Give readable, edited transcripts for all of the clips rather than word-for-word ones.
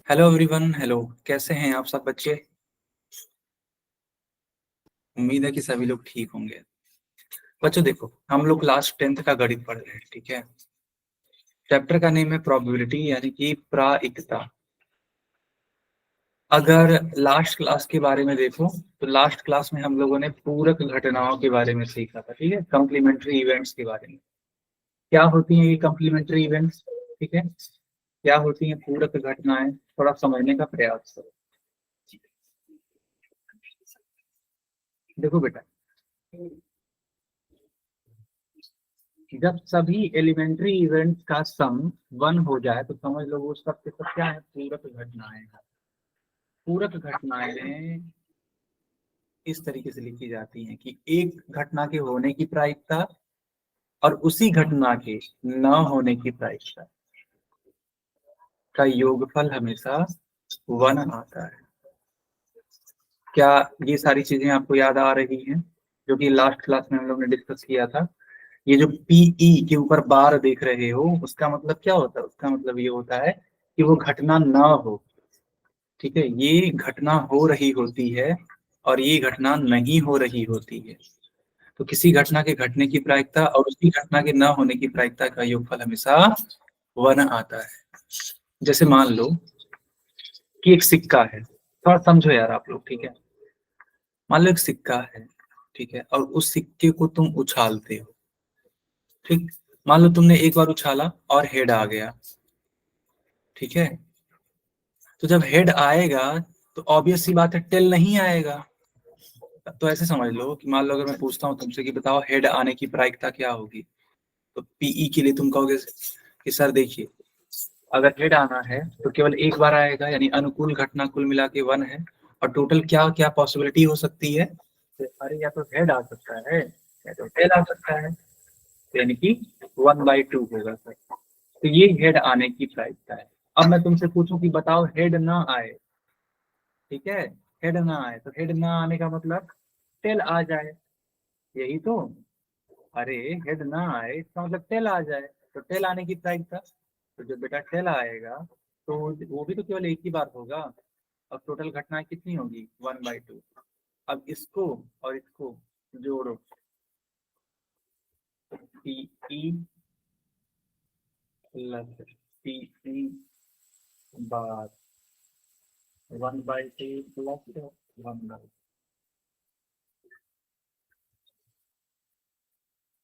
Hello everyone. Hello, कैसे हैं आप सब बच्चे? उम्मीद है कि सभी लोग ठीक होंगे। बच्चों देखो, हम लोग क्लास 10th का गणित पढ़ रहे हैं, ठीक है। चैप्टर का नेम है प्रोबेबिलिटी यानी कि प्रायिकता। अगर लास्ट क्लास के बारे में देखो तो लास्ट क्लास में हम लोगों ने पूरक घटनाओं के बारे में सीखा था, ठीक है, कम्प्लीमेंट्री इवेंट्स के बारे में। क्या होती हैं ये कम्प्लीमेंट्री इवेंट्स? ठीक है, क्या होती हैं पूरक घटनाएं, थोड़ा समझने का प्रयास करो। देखो बेटा, जब सभी एलिमेंट्री इवेंट्स का सम 1 हो जाए तो समझ लो वो सबके सब क्या है, पूरक घटनाएं हैं। पूरक घटनाएं इस तरीके से लिखी जाती हैं कि एक घटना के होने की प्रायिकता और उसी घटना के न होने की प्रायिकता का योगफल हमेशा 1 आता है। क्या ये सारी चीजें आपको याद आ रही हैं जो कि लास्ट क्लास में हम लोग ने डिस्कस किया था? ये जो पीई के ऊपर बार देख रहे हो उसका मतलब क्या होता है? उसका मतलब ये होता है कि वो घटना ना हो। ठीक है, ये घटना हो रही होती है और ये घटना नहीं हो रही होती है। तो किसी घटना के घटने की प्रायिकता और उसी घटना के न होने की प्रायिकता का योगफल हमेशा 1 आता है। जैसे मान लो कि एक सिक्का है, थोड़ा समझो यार आप लोग, ठीक है। मान लो एक सिक्का है, ठीक है, और उस सिक्के को तुम उछालते हो। ठीक, मान लो तुमने एक बार उछाला और हेड आ गया, ठीक है। तो जब हेड आएगा तो ऑब्वियस सी बात है टेल नहीं आएगा। तो ऐसे समझ लो कि मान लो अगर मैं पूछता हूँ तुमसे कि बताओ हेड आने की प्रायिकता क्या होगी, तो पीई के लिए तुम कहोगे कि सर देखिए, अगर हेड आना है तो केवल एक बार आएगा, यानी अनुकूल घटना कुल मिला के 1 है। और टोटल क्या क्या पॉसिबिलिटी हो सकती है? तो अरे या तो हेड आ सकता है या तो टेल आ सकता है, तो यानी कि 1/2 होगा सर। तो ये हेड आने की प्रायिकता है। अब मैं तुमसे पूछूं कि बताओ हेड ना आए, ठीक है, हेड ना आए तो हेड ना आने का मतलब टेल आ जाए, यही तो। अरे हेड ना आए इसका मतलब टेल आ जाए, तो टेल आने की प्रायिकता, तो जब बेटा टेल आएगा तो वो भी तो केवल एक ही बार होगा। अब टोटल घटनाएं कितनी होगी? 1/2। अब इसको और इसको जोड़ो, P E plus P E bar 1/2 plus 1/2।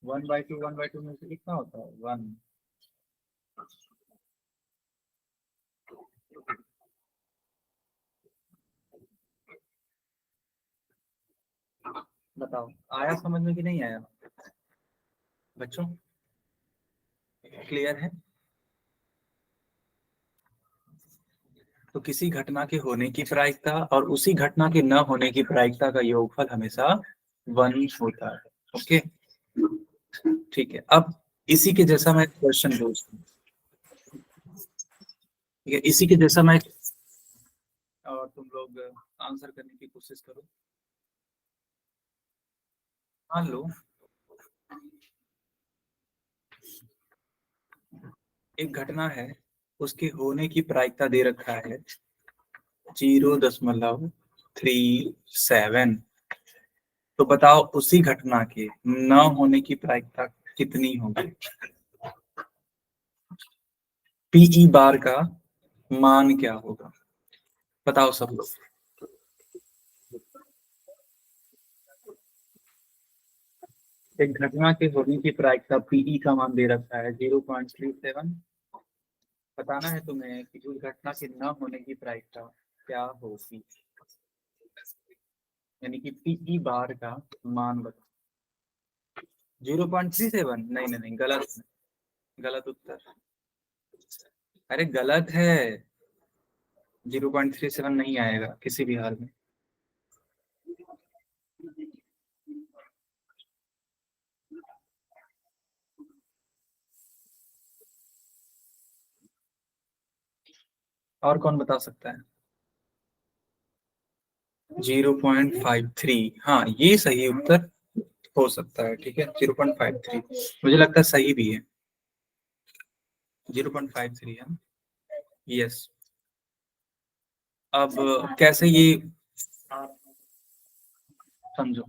1/2 में से कितना होता है? 1। बताओ आया समझ में कि नहीं आया बच्चों? क्लियर है? तो किसी घटना के होने की प्रायिकता और उसी घटना के न होने की प्रायिकता का योगफल हमेशा 1 होता है। ओके, ठीक है। अब इसी के जैसा मैं क्वेश्चन पूछता हूँ, ठीक है, इसी के जैसा मैं, और तुम लोग आंसर करने की कोशिश करो। मान लो एक घटना है, उसके होने की प्रायिकता दे रखा है 0.37। तो बताओ उसी घटना के न होने की प्रायिकता कितनी होगी? पीई बार का मान क्या होगा? बताओ सब लोग। एक घटना के होने की प्रायिकता पीई का मान दे रखा है 0.37। बताना है तुम्हें कि उस घटना के न होने की प्रायिकता क्या होगी, यानी कि पीई बार का मान बताओ। 0.37? नहीं नहीं नहीं, गलत, गलत उत्तर। अरे गलत है, 0.37 नहीं आएगा किसी भी हाल में। और कौन बता सकता है? 0.53, हाँ ये सही उत्तर हो सकता है, ठीक है। 0.53 मुझे लगता है सही भी है, 0.53 है। यस, अब कैसे ये समझो,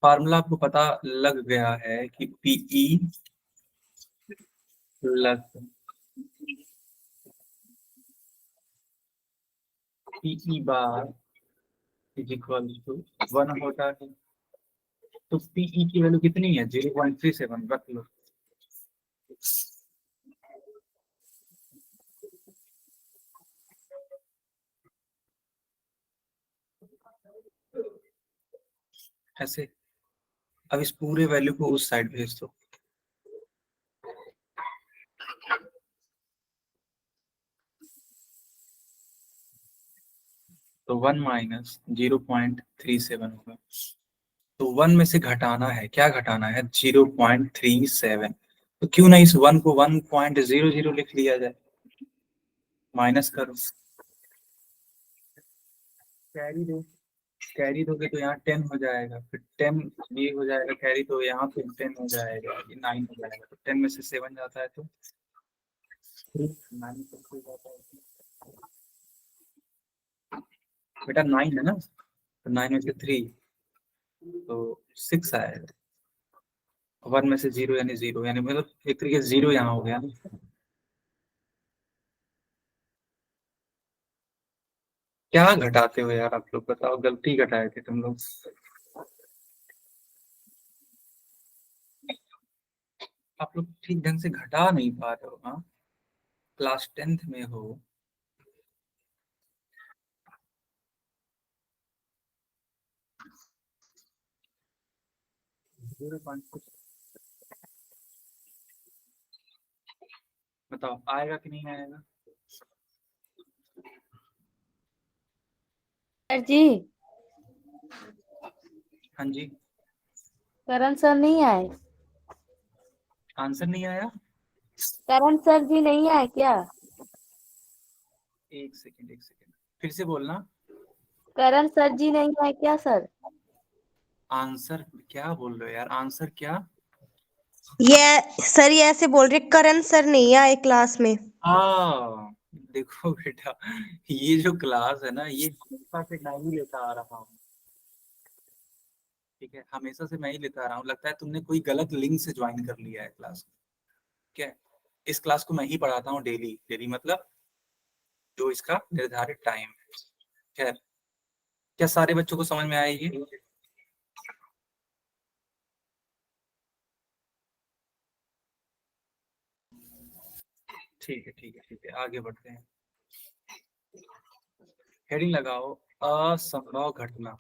फार्मूला आपको पता लग गया है कि PE plus PE bar is equal to 1 होता है। तो पीई की वैल्यू कितनी है? 0.37 रख लो। ऐसे अब इस पूरे वैल्यू को उस साइड भेज दो। तो 1 माइनस 0.37 होगा। तो 1 में से घटाना है, क्या घटाना है? 0.37। तो क्यों ना इस 1 को 1.00 लिख लिया जाए। माइनस करो, कैरी दो, कैरी दोगे तो यहाँ 10 हो जाएगा, फिर 10 ये हो जाएगा कैरी, तो यहाँ पे 10 हो जाएगा, ये 9 हो जाएगा। तो 10 में से 7 जाता है तो 9 जाता है। बेटा 9 है ना, तो 9 में से 3 तो 6 आएगा। 1 में से 0 यानी 0, यानी मतलब एक तरीके से 0 यहाँ हो गया ना। क्या घटाते हो यार आप लोग, बताओ, गलती घटाए थे तुम लोग। आप लोग ठीक ढंग से घटा नहीं पा रहे हो। हाँ, क्लास 10th में हो। 0.6 बताओ आएगा कि नहीं आएगा? सर जी, हाँ जी, करण सर नहीं आए? आंसर नहीं आया? करण सर जी नहीं आए क्या? एक सेकंड, एक सेकंड, फिर से बोलना। करण सर जी नहीं आए क्या सर? आंसर क्या बोल रहे हो यार? आंसर क्या? ये सर ये ऐसे बोल रहे करण सर नहीं आए क्लास में। हाँ, देखो बेटा, ये जो क्लास है ना, ये हमेशा से मैं ही लेता आ रहा हूँ। ठीक है, हमेशा से मैं ही लेता आ रहा हूँ। लगता है तुमने कोई गलत लिंक से ज्वाइन कर लिया है क्लास। ठीक है, इस क्लास को मैं ही पढ़ाता हूँ डेली। डेली मतलब जो इसका निर्धारित टाइम है। खैर, क्या सारे बच्चों को समझ में आएगी? ठीक है, ठीक है, ठीक है, आगे बढ़ते हैं। हेडिंग लगाओ, असंभव घटना।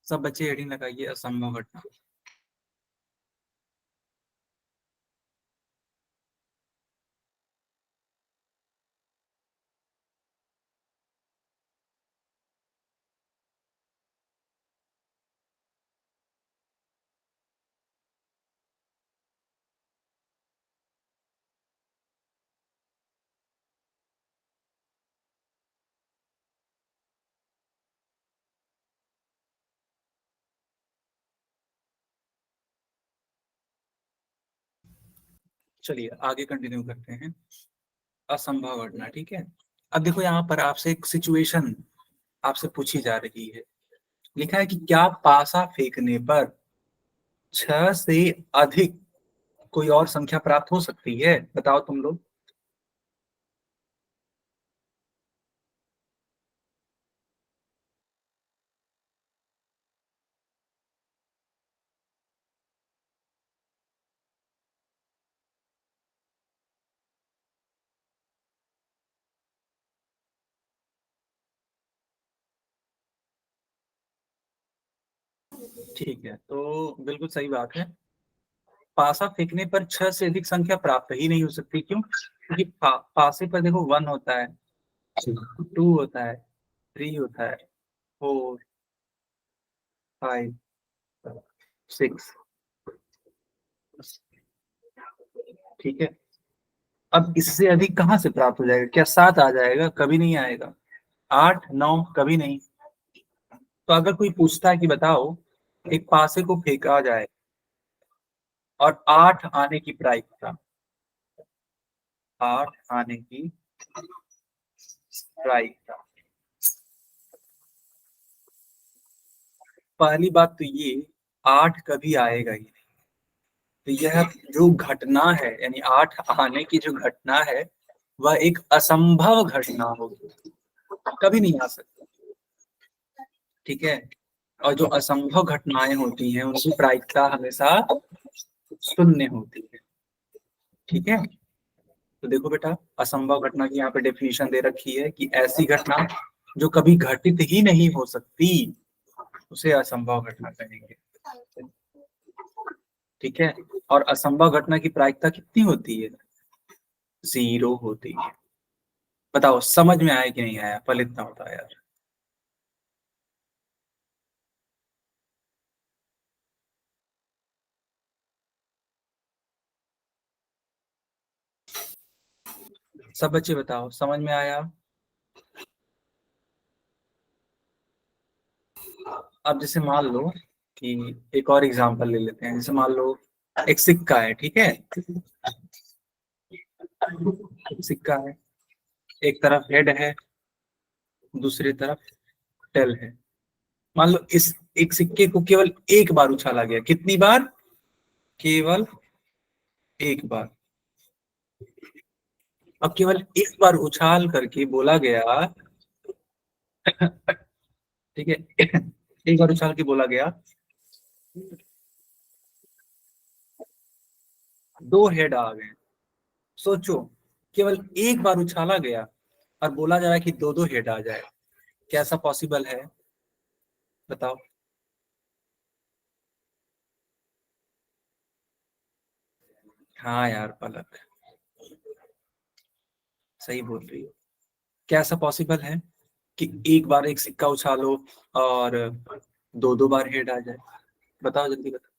सब बच्चे हेडिंग लगाइए, असंभव घटना। चलिए आगे कंटिन्यू करते हैं। असंभव घटना, ठीक है। अब देखो यहाँ पर आपसे एक सिचुएशन आपसे पूछी जा रही है। लिखा है कि क्या पासा फेंकने पर 6 से अधिक कोई और संख्या प्राप्त हो सकती है? बताओ तुम लोग। ठीक है, तो बिल्कुल सही बात है। पासा फेंकने पर 6 से अधिक संख्या प्राप्त ही नहीं हो सकती। क्यों? क्योंकि पासे पर देखो 1 होता है, 2 होता है, 3 होता है, 4, 5, 6। ठीक है, अब इससे अधिक कहाँ से प्राप्त हो जाएगा? क्या 7 आ जाएगा? कभी नहीं आएगा। 8, 9 कभी नहीं। तो अगर कोई पूछता है कि बताओ, एक पासे को फेंका जाए और 8 आने की प्रायिकता, 8 आने की प्रायिकता। पहली बात तो ये 8 कभी आएगा ही नहीं, तो यह जो घटना है यानी 8 आने की जो घटना है वह एक असंभव घटना होगी, कभी नहीं आ सकता। ठीक है, और जो असंभव घटनाएं होती हैं उनकी प्रायिकता हमेशा शून्य होती है। ठीक है, तो देखो बेटा, असंभव घटना की यहाँ पे डेफिनेशन दे रखी है कि ऐसी घटना जो कभी घटित ही नहीं हो सकती उसे असंभव घटना कहेंगे। ठीक है, और असंभव घटना की प्रायिकता कितनी होती है? 0 होती है। बताओ समझ में आया कि नहीं आया? पहले इतना होता है यार। सब बच्चे बताओ समझ में आया? अब जैसे मान लो कि एक और एग्जांपल ले लेते हैं। जैसे मान लो एक सिक्का है, ठीक है, एक सिक्का है, एक तरफ हेड है, दूसरी तरफ टेल है। मान लो इस एक सिक्के को केवल एक बार उछाला गया। कितनी बार? केवल एक बार। अब केवल एक बार उछाल करके बोला गया ठीक है, एक बार उछाल के बोला गया 2 हेड आ गए। सोचो, केवल एक बार उछाला गया और बोला जा रहा है कि 2-2 हेड आ जाए। क्या ऐसा पॉसिबल है? बताओ। हाँ यार पलक, सही बोल रही हो। क्या ऐसा पॉसिबल है कि एक बार एक सिक्का उछालो और 2-2 बार हेड आ जाए? बताओ जल्दी बताओ।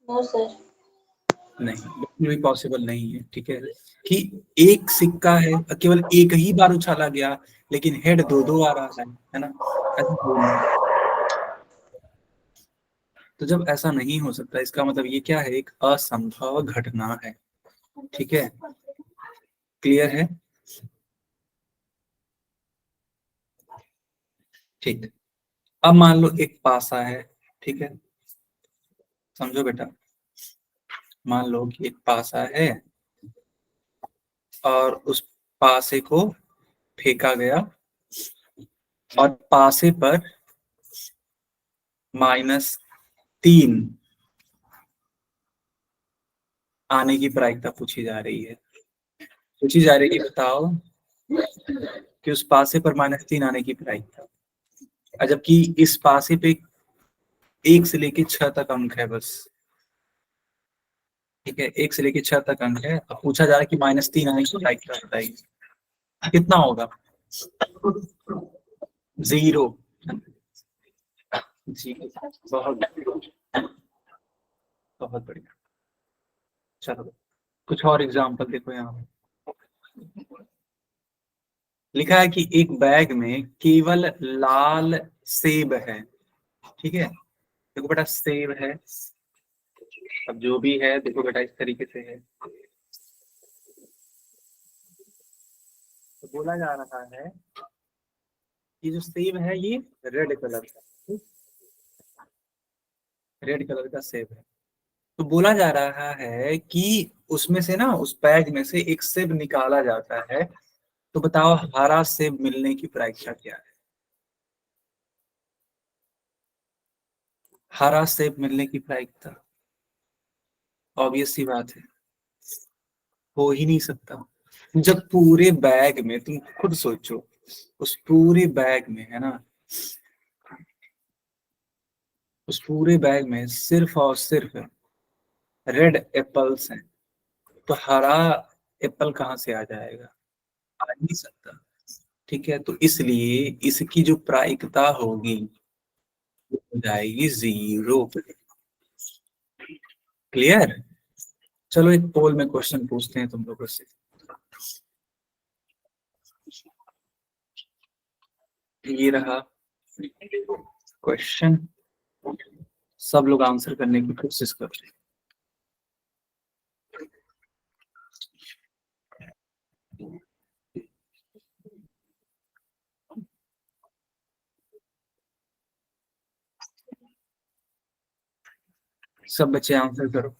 No sir. नहीं, बिल्कुल भी पॉसिबल नहीं है। ठीक है, कि एक सिक्का है, केवल एक ही बार उछाला गया लेकिन हेड 2-2 बार आ जाए, है ना? ऐसा थोड़ी ना। तो जब ऐसा नहीं हो सकता, इसका मतलब ये क्या है? एक असंभव घटना है। ठीक है, क्लियर है? ठीक। अब मान लो एक पासा है, ठीक है, समझो बेटा। मान लो कि एक पासा है और उस पासे को फेंका गया और पासे पर -3 आने की प्रायिकता पूछी जा रही है। पूछी जा रही है कि बताओ कि उस पासे पर -3 आने की प्रायिकता, और जबकि इस पासे पे 1 से लेके 6 तक अंक है बस। ठीक है, 1 से लेके 6 तक अंक है। अब पूछा जा रहा है कि -3 आने की प्रायिकता बताइए कितना होगा? 0 जी। बहुत बहुत बढ़िया। चलो कुछ और एग्जांपल देखो। यहाँ लिखा है कि एक बैग में केवल लाल सेब है। ठीक है, देखो बेटा सेब है। अब जो भी है देखो बेटा इस तरीके से है। तो बोला जा रहा है कि जो सेब है ये रेड कलर का, रेड कलर का सेब है। तो बोला जा रहा है कि उसमें से ना, उस बैग में से एक सेब निकाला जाता है। तो बताओ हरा सेब मिलने की प्रायिकता क्या है? हरा सेब मिलने की प्रायिकता ऑब्वियस सी बात है, हो ही नहीं सकता। जब पूरे बैग में, तुम खुद सोचो, उस पूरे बैग में है ना, उस पूरे बैग में सिर्फ और सिर्फ रेड एप्पल्स हैं, तो हरा एप्पल कहाँ से आ जाएगा? आ ही नहीं सकता। ठीक है, तो इसलिए इसकी जो प्रायिकता होगी वो हो जाएगी 0। क्लियर? चलो एक पोल में क्वेश्चन पूछते हैं तुम लोगों से। ये रहा क्वेश्चन, सब लोग आंसर करने की कोशिश कर रहे हैं। सब बच्चे आंसर करो।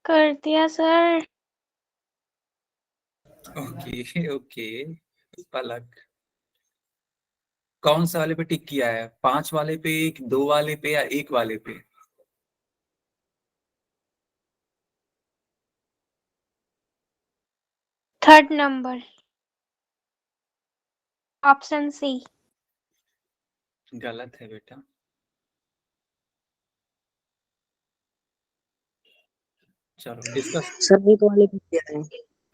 कर दिया सर। Okay okay. पलक, कौन सा वाले पे टिक किया है? 5 वाले पे, 2 वाले पे, या 1 वाले पे? Third number, option C. गलत है बेटा। चलो डिस्कस। सर एक वाले पे किया है।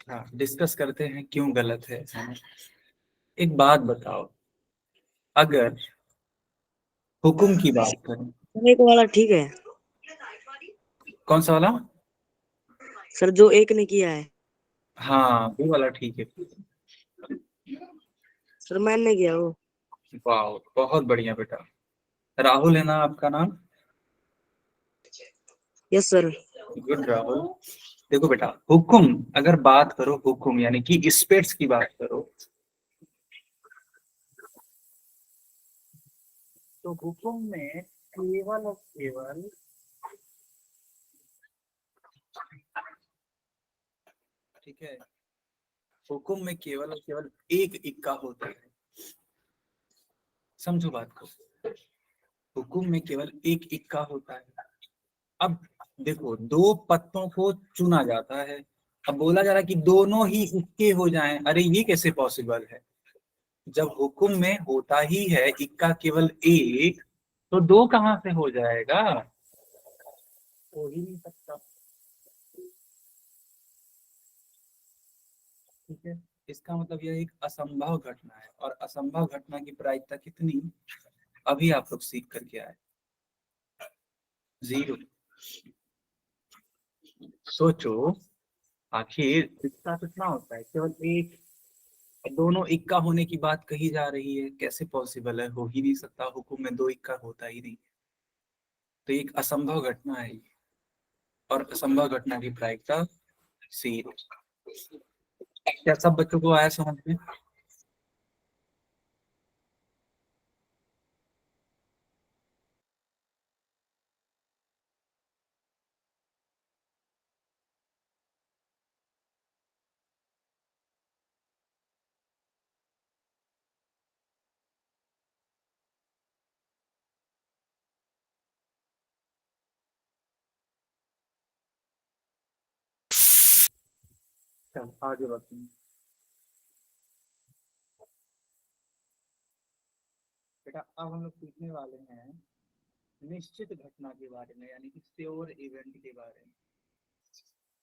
हाँ, डिस्कस करते हैं क्यों गलत है। एक बात बताओ, अगर हुक्म की बात करें। सर एक वाला ठीक है। कौन सा वाला? सर जो एक ने किया है। हाँ, वो वाला ठीक है। सर मैंने किया वो। वाह, बहुत बढ़िया बेटा। राहुल है ना आपका नाम? Yes sir. गुड राहुल। देखो बेटा, हुक्म अगर बात करो, हुक्म यानी कि स्पेट्स की बात करो, तो हुक्म में केवल और केवल, ठीक है, हुक्म में केवल और केवल एक इक्का होता है। समझो बात को, हुक्म में केवल एक इक्का होता है। अब देखो, 2 पत्तों को चुना जाता है। अब बोला जा रहा है कि दोनों ही इक्के हो जाएं। अरे ये कैसे पॉसिबल है? जब हुक्म में होता ही है इक्का केवल एक, तो 2 कहाँ से हो जाएगा? हो ही नहीं सकता। ठीक है, इसका मतलब यह एक असंभव घटना है, और असंभव घटना की प्रायिकता कितनी, अभी आप लोग सीख करके आए, 0। सोचो, आखिर इसका कितना होता है? केवल एक। दोनों इक्का होने की बात कही जा रही है, कैसे पॉसिबल है? हो ही नहीं सकता, हुक्म में 2 इक्का होता ही नहीं। तो एक असंभव घटना है ये, और असंभव घटना की प्रायिकता 0। क्या सब बच्चों को आया समझ में? चल आगे बढ़ते हैं। बेटा अब हम लोग सीखने वाले हैं निश्चित घटना के बारे में, यानी कि श्योर इवेंट के बारे में।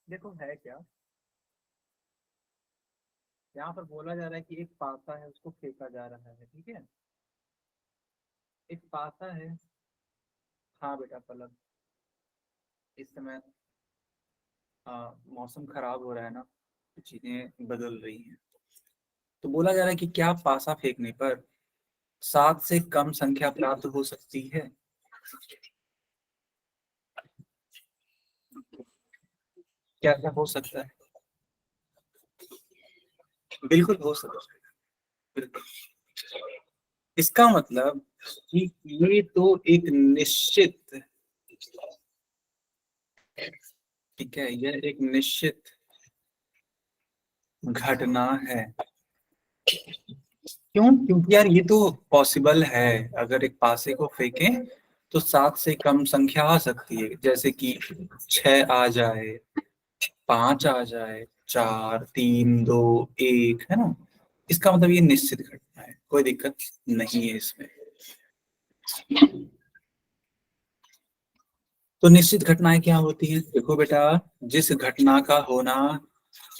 देखो है क्या, यहाँ पर बोला जा रहा है कि एक पासा है, उसको फेंका जा रहा है, ठीक है। एक पासा है। हाँ बेटा पलक, इस समय मौसम खराब हो रहा है ना, तो चीजें बदल रही हैं। तो बोला जा रहा है कि क्या पासा फेंकने पर 7 से कम संख्या प्राप्त हो सकती है? क्या क्या हो सकता है? बिल्कुल हो सकता है, बिल्कुल। इसका मतलब कि ये तो एक निश्चित, ठीक है, यह एक निश्चित घटना है। क्यों? क्योंकि यार ये तो पॉसिबल है, अगर एक पासे को फेंकें तो 7 से कम संख्या आ सकती है, जैसे कि 6 आ जाए, 5 आ जाए, 4, 3, 2, 1, है ना। इसका मतलब ये निश्चित घटना है, कोई दिक्कत नहीं है इसमें। तो निश्चित घटनाएं क्या होती हैं? देखो बेटा, जिस घटना का होना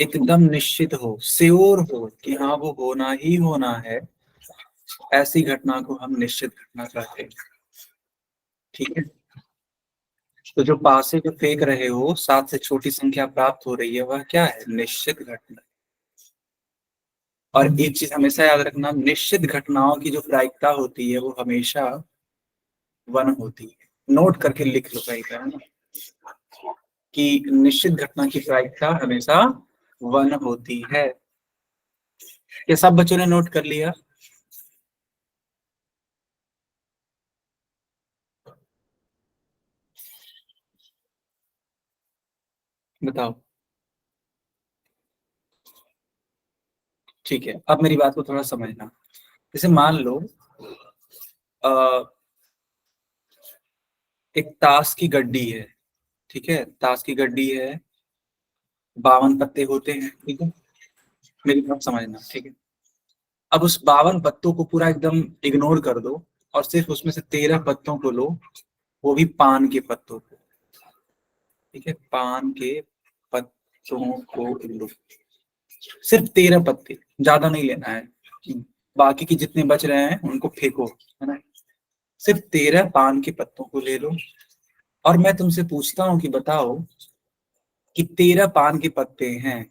एकदम निश्चित हो, श्योर हो कि हाँ वो होना ही होना है, ऐसी घटना को हम निश्चित घटना कहते हैं। ठीक है, तो जो पासे को फेंक रहे हो, 7 से छोटी संख्या प्राप्त हो रही है, वह क्या है? निश्चित घटना। और एक चीज हमेशा याद रखना, निश्चित घटनाओं की जो प्रायिकता होती है वो हमेशा 1 होती है। नोट करके लिख लो कहीं पर, है ना, कि निश्चित घटना की प्रायिकता हमेशा 1 होती है। ये सब बच्चों ने नोट कर लिया? बताओ। ठीक है, अब मेरी बात को थोड़ा समझना। जैसे मान लो एक ताश की गड्डी है, ठीक है, ताश की गड्डी है, 52 पत्ते होते हैं, ठीक है, मेरी बात समझना, ठीक है। अब उस 52 पत्तों को पूरा एकदम इग्नोर कर दो और सिर्फ उसमें से 13 पत्तों को लो, वो भी पान के पत्तों को, ठीक है, पान के पत्तों को लो, सिर्फ 13 पत्ते, ज्यादा नहीं लेना है, बाकी के जितने बच रहे हैं उनको फेंको, है ना। सिर्फ 13 पान के पत्तों को ले लो, और मैं तुमसे पूछता हूं कि बताओ कि 13 पान के पत्ते हैं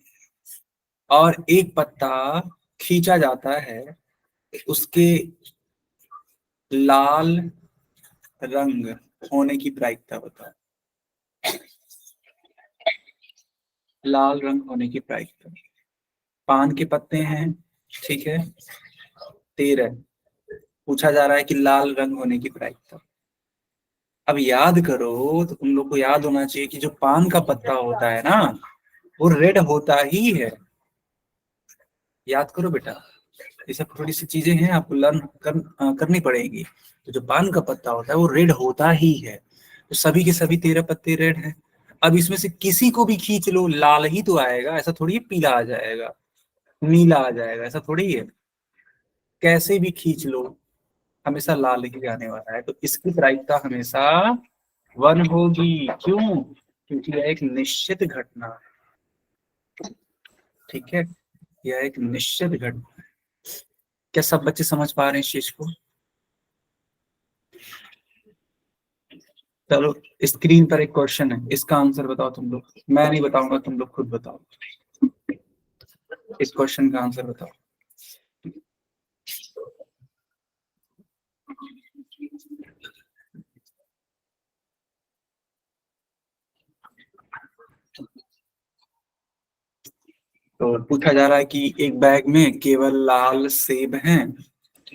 और एक पत्ता खींचा जाता है, उसके लाल रंग होने की प्रायिकता बताओ। लाल रंग होने की प्रायिकता, पान के पत्ते हैं, ठीक है, 13, पूछा जा रहा है कि लाल रंग होने की प्रायिकता। अब याद करो, तो तुम लोग को याद होना चाहिए कि जो पान का पत्ता होता है ना, वो रेड होता ही है। याद करो बेटा, ये सब थोड़ी सी चीजें हैं, आपको करनी पड़ेगी। तो जो पान का पत्ता होता है वो रेड होता ही है, तो सभी के सभी 13 पत्ते रेड हैं। अब इसमें से किसी को भी खींच लो, लाल ही तो आएगा, ऐसा थोड़ी है पीला आ जाएगा, नीला आ जाएगा, ऐसा थोड़ी है। कैसे भी खींच लो, हमेशा लाल ही आने वाला है, तो इसकी प्रायिकता हमेशा 1 होगी। क्यों? क्योंकि यह एक निश्चित घटना है, ठीक है, यह एक निश्चित घटना है। क्या सब बच्चे समझ पा रहे हैं इस चीज को? चलो, स्क्रीन पर एक क्वेश्चन है, इसका आंसर बताओ तुम लोग, मैं नहीं बताऊंगा, तुम लोग खुद बताओ। इस क्वेश्चन का आंसर बताओ। तो पूछा जा रहा है कि एक बैग में केवल लाल सेब हैं,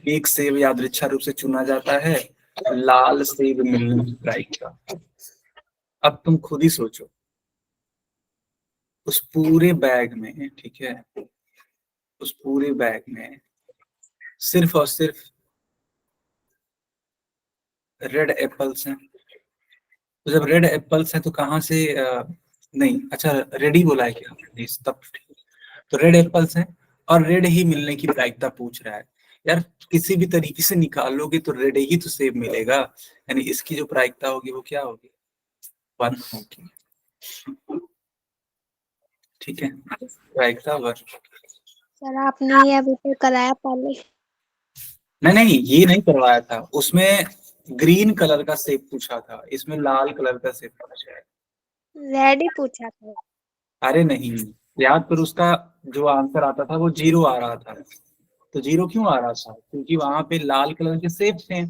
एक सेब यादृच्छा रूप से चुना जाता है, लाल सेब मिलने की प्रायिकता। अब तुम खुद ही सोचो, उस पूरे बैग में, ठीक है, उस पूरे बैग में सिर्फ और सिर्फ रेड एप्पल्स हैं। तो जब रेड एप्पल्स हैं तो कहाँ से नहीं, अच्छा रेड ही बोला है क्या? नहीं, तब ठीक है। तो रेड एप्पल्स हैं और रेड ही मिलने की प्रायिकता पूछ रहा है। यार किसी भी तरीके से निकालोगे तो रेड ही तो सेब मिलेगा, यानी इसकी जो प्रायिकता होगी वो क्या होगी? 1 होगी, ठीक है, प्रायिकता 1। सर आपने ये अभी तक कराया पहले? नहीं नहीं, ये नहीं करवाया था, उसमें ग्रीन कलर का सेब पूछा था, इसमें लाल कलर का सेब पूछा है। रेड ही पूछा था। अरे नहीं, याद पर उसका जो आंसर आता था वो 0 आ रहा था। तो 0 क्यों आ रहा था? क्योंकि वहां पे लाल कलर के सेब थे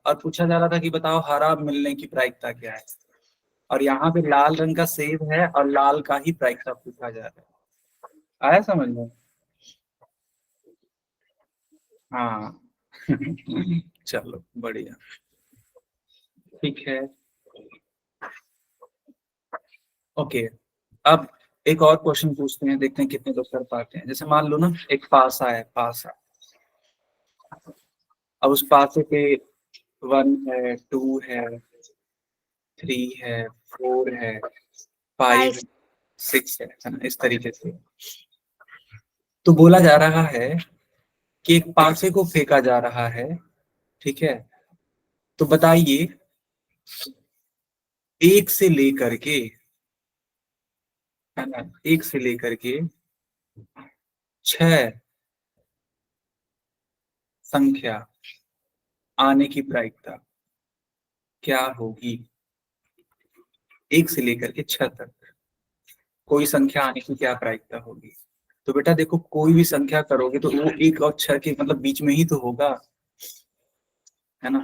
और पूछा जा रहा था कि बताओ हरा मिलने की प्रायिकता क्या है, और यहाँ पे लाल रंग का सेब है और लाल का ही प्रायिकता पूछा जा रहा है। आया समझ में? हाँ, चलो बढ़िया, ठीक है। ओके, अब एक और क्वेश्चन पूछते हैं, देखते हैं कितने लोग कर पाते हैं। जैसे मान लो ना, एक पासा है, पासा। अब उस पासे पे 1 है, 2 है, 3 है, 4 है, 5 5 6 है ना, इस तरीके से। तो बोला जा रहा है कि एक पासे को फेंका जा रहा है, ठीक है। तो बताइए, एक से लेकर के, है ना, एक से लेकर के 6 संख्या आने की प्रायिकता क्या होगी? एक से लेकर के 6 तक कोई संख्या आने की क्या प्रायिकता होगी? तो बेटा देखो, कोई भी संख्या करोगे तो वो 1 और 6 के मतलब बीच में ही तो होगा, है ना।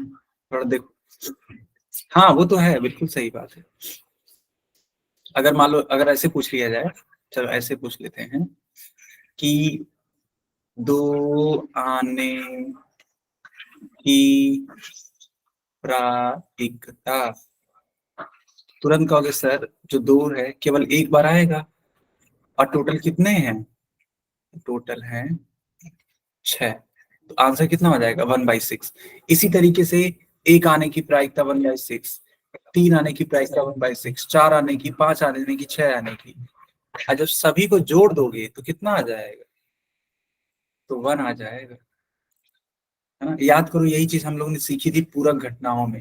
थोड़ा देखो, हाँ वो तो है, बिल्कुल सही बात है। अगर मान लो, अगर ऐसे पूछ लिया जाए, चलो ऐसे पूछ लेते हैं कि 2 आने की प्रायिकता, तुरंत कहोगे सर जो 2 है केवल एक बार आएगा, और टोटल कितने हैं? टोटल हैं 6, तो आंसर कितना हो जाएगा? 1/6। इसी तरीके से एक आने की प्रायिकता 1/6, 3 आने की प्रायिकता 1/6, 4 आने की, 5 आने की, 6 आने की। और जब सभी को जोड़ दोगे तो कितना आ जाएगा? तो 1 आ जाएगा, है ना। याद करो, यही चीज हम लोगों ने सीखी थी पूरक घटनाओं में,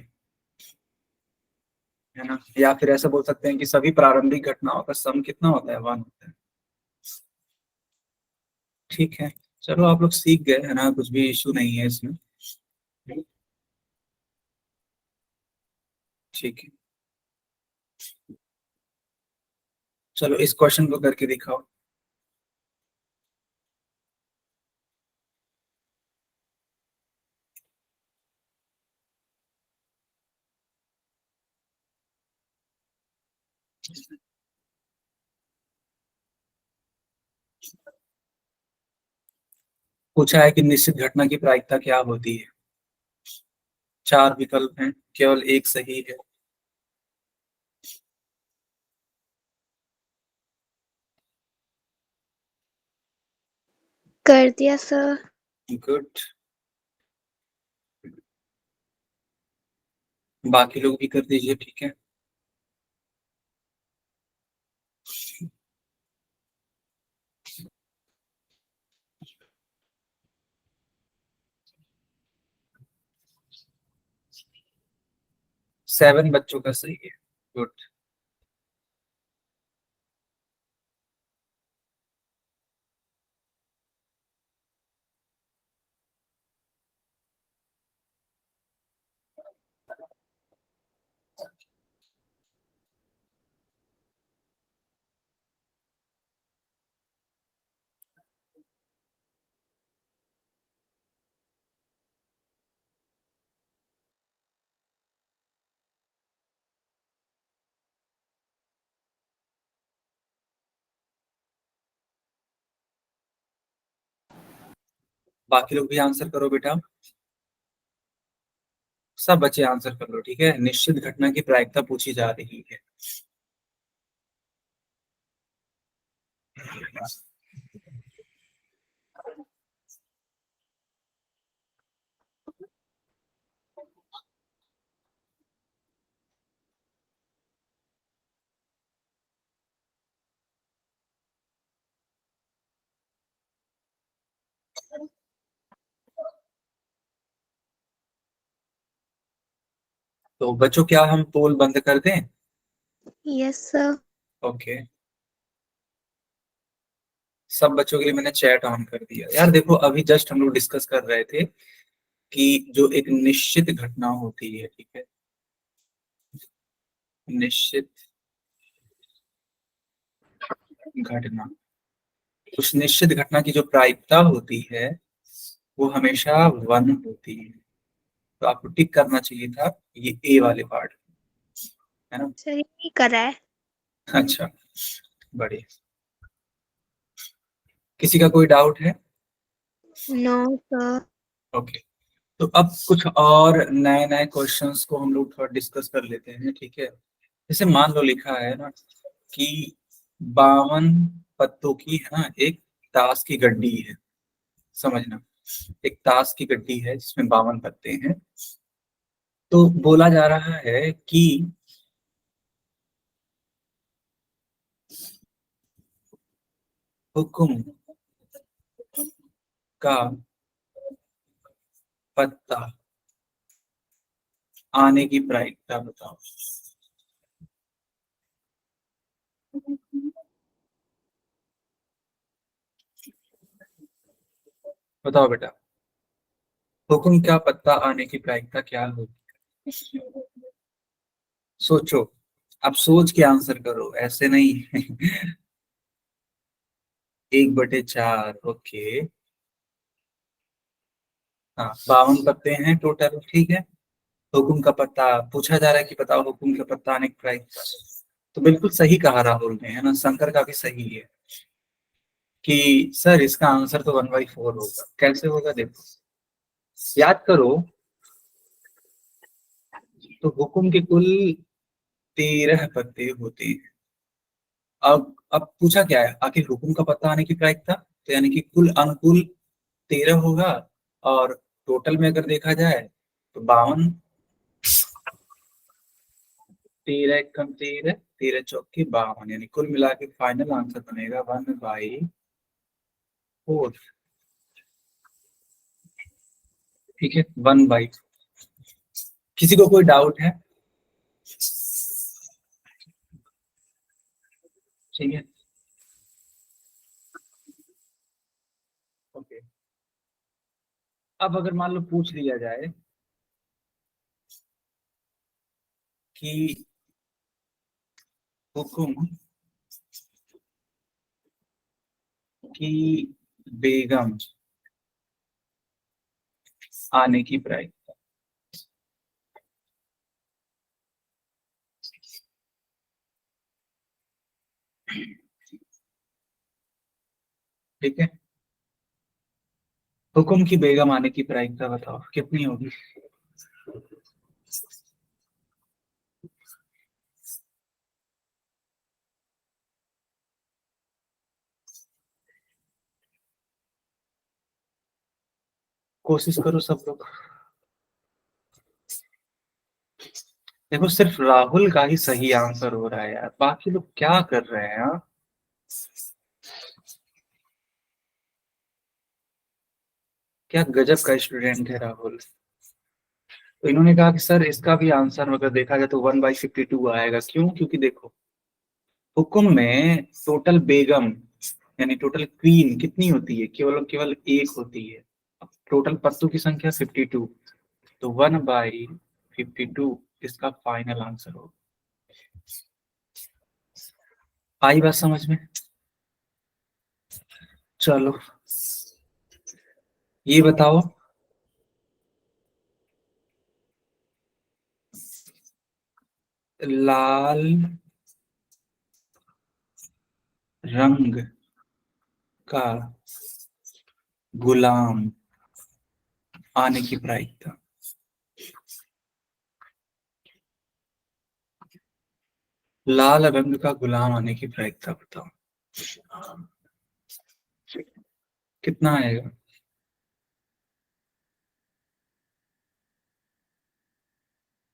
है ना। या फिर ऐसा बोल सकते हैं कि सभी प्रारंभिक घटनाओं का सम कितना होता है? 1 होता है। ठीक है, चलो आप लोग सीख गए, है ना, कुछ भी इशू नहीं है इसमें। ठीक है, चलो इस क्वेश्चन को करके दिखाओ। पूछा है कि निश्चित घटना की प्रायिकता क्या होती है। 4 विकल्प हैं, केवल एक सही है। कर दिया सर। गुड, बाकी लोग भी कर दीजिए, ठीक है। सेवन बच्चों का सही है, गुड। बाकी लोग भी आंसर करो बेटा, सब बच्चे आंसर कर लो, ठीक है। निश्चित घटना की प्रायिकता पूछी जा रही है। तो बच्चों, क्या हम पोल बंद कर दें? Yes sir. ओके, सब बच्चों के लिए मैंने चैट ऑन कर दिया। यार देखो, अभी जस्ट हम लोग डिस्कस कर रहे थे कि जो एक निश्चित घटना होती है, ठीक है, निश्चित घटना, उस निश्चित घटना की जो प्रायिकता होती है वो हमेशा 1 होती है। तो आपको टिक करना चाहिए था ये ए वाले पार्ट, है ना। सर यही करा है। अच्छा, बढ़िया। किसी का कोई डाउट है? No sir. ओके, तो अब कुछ और नए नए क्वेश्चंस को हम लोग थोड़ा डिस्कस कर लेते हैं, ठीक है। जैसे मान लो लिखा है ना कि 52 पत्तों की है ना एक ताश की गड्डी है, समझना, एक ताश की गड्डी है जिसमें 52 पत्ते हैं। तो बोला जा रहा है कि हुक्म का पत्ता आने की प्रायिकता बताओ। बताओ बेटा, हुक्म का पत्ता आने की प्रायिकता क्या होगी? सोचो, अब सोच के आंसर करो, ऐसे नहीं। 1/4, ओके। हाँ, 52 पत्ते हैं टोटल, ठीक है। हुकुम का पत्ता पूछा जा रहा है कि बताओ हुकुम का पत्ता आने की प्रायिकता। तो बिल्कुल सही कहा राहुल ने, है ना, शंकर का भी सही है कि सर इसका आंसर तो 1/4 होगा। कैसे होगा देखो, याद करो। तो हुकुम के कुल 13 पत्ते होते हैं। अब पूछा क्या है, आखिर हुकुम का पत्ता आने की प्रायिकता, तो यानी कि कुल अनुकूल 13 होगा। और टोटल में अगर देखा जाए तो 52, 13 कम 13, 13 चौके 52, यानी कुल मिला के फाइनल आंसर बनेगा 1/4। ठीक है, 1/, किसी को कोई डाउट है? ठीक है, ओके। अब अगर मान लो पूछ लिया जाए कि हुकुम की बेगम आने की प्रायिकता, ठीक है, हुकुम की बेगम आने की प्रायिकता बताओ कितनी होगी। कोशिश करो सब लोग। देखो सिर्फ राहुल का ही सही आंसर हो रहा है यार, बाकी लोग क्या कर रहे हैं हाँ? क्या गजब का स्टूडेंट है राहुल। तो इन्होंने कहा कि सर इसका भी आंसर अगर देखा जाए तो 1/52 आएगा। क्यों? क्योंकि देखो हुक्म में टोटल बेगम यानी टोटल क्वीन कितनी होती है, केवल केवल एक होती है। टोटल पत्तों की संख्या 52, तो 1/52 इसका फाइनल आंसर होगा। आई बात समझ में? चलो ये बताओ, लाल रंग का गुलाम आने की प्रायिकता। लाल रंग का गुलाम आने की प्रायिकता बताओ कितना आएगा।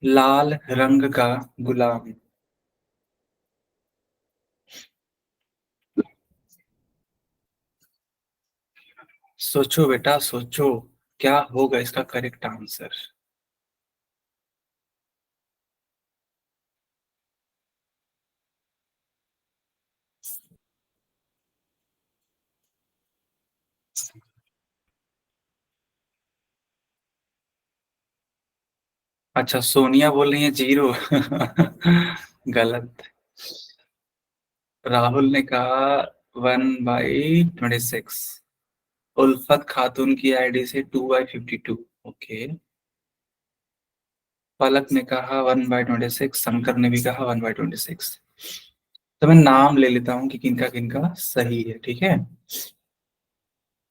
लाल रंग का गुलाम, सोचो बेटा सोचो, क्या होगा इसका करेक्ट आंसर। अच्छा, सोनिया बोल रही है 0। गलत। राहुल ने कहा 1/26। उल्फत खातून की आईडी से 2/52। ओके। पलक ने कहा 1/26, शंकर ने भी कहा 1/26। तो मैं नाम ले लेता हूँ कि किनका किनका सही है, ठीक है।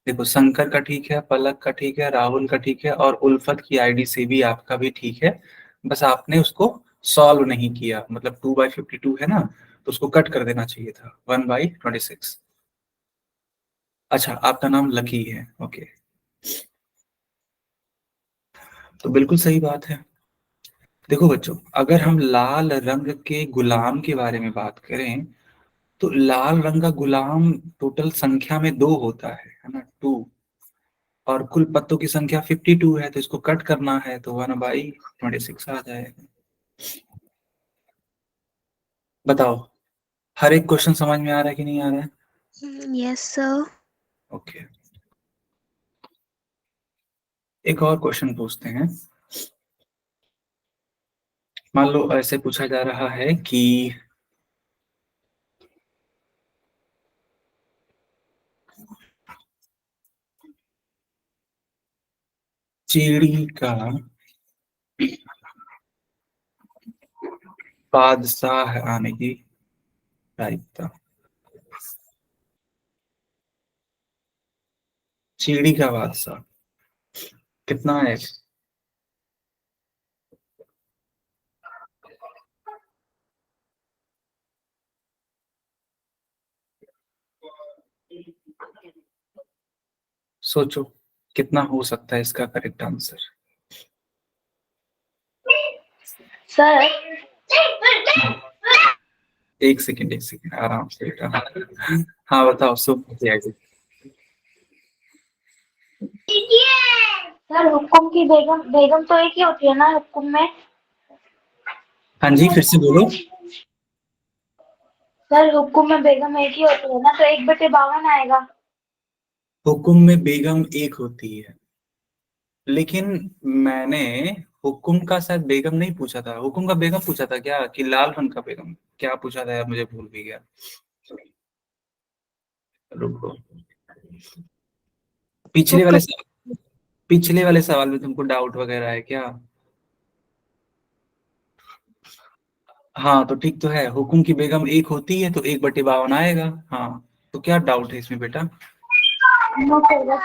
देखो शंकर का ठीक है, पलक का ठीक है, राहुल का ठीक है, और उल्फत की आईडी से भी आपका भी ठीक है। बस आपने उसको सॉल्व नहीं किया, मतलब 2/52 है ना, तो उसको कट कर देना चाहिए था 1/26। अच्छा, आपका नाम लकी है, ओके, तो बिल्कुल सही बात है। देखो बच्चों, अगर हम लाल रंग के गुलाम के बारे में बात करें, तो लाल रंग का गुलाम टोटल संख्या में 2 होता है ना, 2, और कुल पत्तों की संख्या 52 है, तो इसको कट करना है तो 1/26 आ जाएगा। बताओ, हर एक क्वेश्चन समझ में आ रहा है कि नहीं आ रहा है? Yes, sir. ओके, एक और क्वेश्चन पूछते हैं। मान लो ऐसे पूछा जा रहा है कि चिड़ी का बादशाह आने की प्रायिकता, चिड़ी का बादशाह कितना है? सोचो कितना हो सकता है इसका करेक्ट आंसर। सर एक सेकंड, एक सेकंड, आराम से बेटा। हाँ बताओ, सुन सर हुक्म की बेगम बेगम तो एक ही होती है ना हुक्म में। हाँ जी, फिर से बोलो। सर हुक्म में बेगम एक ही होती है ना, तो 1/52 आएगा। हुक्म में बेगम एक होती है, लेकिन मैंने हुक्म का शायद बेगम नहीं पूछा था, हुक्म का बेगम पूछा था क्या, कि लाल रंग का बेगम? क्या पूछा था यार, मुझे भूल भी गया। रुको, पिछले वाले हुक्म सवाल, पिछले वाले सवाल में तुमको डाउट वगैरह है क्या? हाँ तो ठीक तो है, हुक्म की बेगम एक होती है तो 1/52 आएगा। हाँ, तो क्या डाउट है इसमें बेटा? No sir.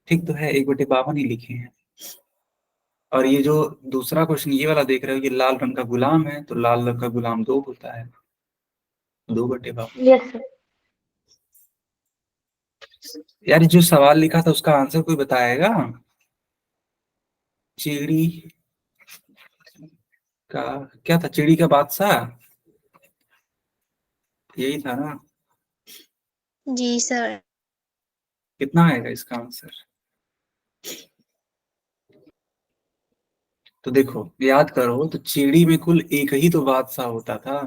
ठीक तो है, 1/52 ही लिखे हैं। और ये जो दूसरा क्वेश्चन ये वाला देख रहे हो, ये लाल रंग का गुलाम है, तो लाल रंग का गुलाम 2 होता है, 2/52। Yes sir. यार जो सवाल लिखा था उसका आंसर कोई बताएगा? चिड़ी का क्या था, चिड़ी का बादशाह, यही था ना? जी सर। कितना आएगा इसका आंसर? तो देखो याद करो, तो चिड़ी में कुल एक ही तो बादशाह होता था,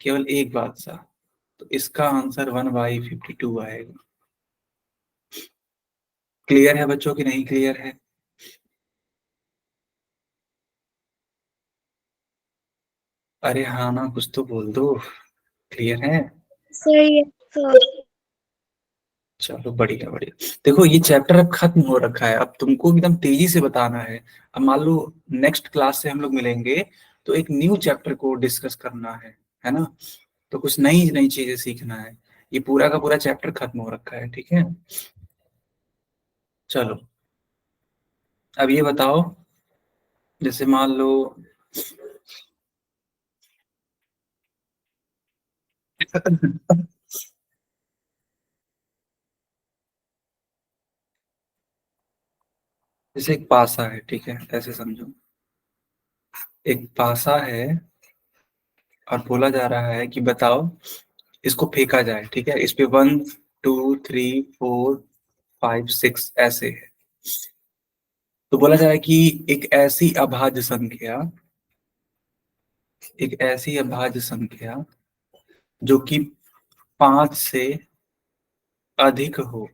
केवल एक बादशाह, तो इसका आंसर 1/52 आएगा। क्लियर है बच्चों की नहीं क्लियर है? अरे हाँ ना, कुछ तो बोल दो, क्लियर है? Sir yes sir. चलो बढ़िया बढ़िया। देखो ये चैप्टर अब खत्म हो रखा है, अब तुमको एकदम तेजी से बताना है। अब मान लो नेक्स्ट क्लास से हम लोग मिलेंगे, तो एक न्यू चैप्टर को डिस्कस करना है ना? तो कुछ नई नई चीजें सीखना है। ये पूरा का पूरा चैप्टर खत्म हो रखा है, ठीक है? चलो, अब ये बताओ, जैसे मान लो जैसे एक पासा है, ठीक है, ऐसे समझो, एक पासा है और बोला जा रहा है कि बताओ, इसको फेंका जाए, ठीक है, इस पे 1 2 3 4 5 6 ऐसे है, तो बोला जाए कि एक ऐसी अभाज्य संख्या, एक ऐसी अभाज्य संख्या जो कि 5 से अधिक हो,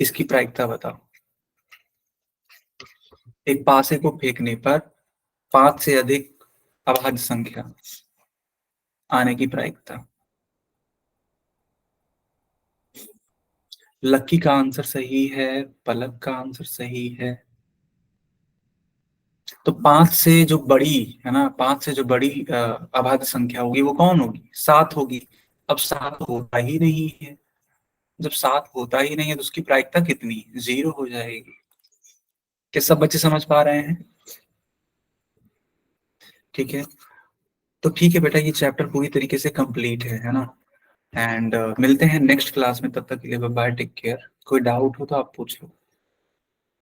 इसकी प्रायिकता बताओ। एक पासे को फेंकने पर 5 से अधिक अभाज्य संख्या आने की प्रायिकता। लक्की का आंसर सही है, पलक का आंसर सही है। तो 5 से जो बड़ी है ना, 5 से जो बड़ी अभाज्य संख्या होगी वो कौन होगी? 7 होगी। अब 7 होता ही नहीं है, जब 7 होता ही नहीं है तो उसकी प्रायिकता कितनी, 0 हो जाएगी। क्या सब बच्चे समझ पा रहे हैं? ठीक है, तो ठीक है बेटा, ये चैप्टर पूरी तरीके से कंप्लीट है ना। एंड मिलते हैं नेक्स्ट क्लास में, तब तक के लिए बाय, टेक केयर। कोई डाउट हो तो आप पूछ लो।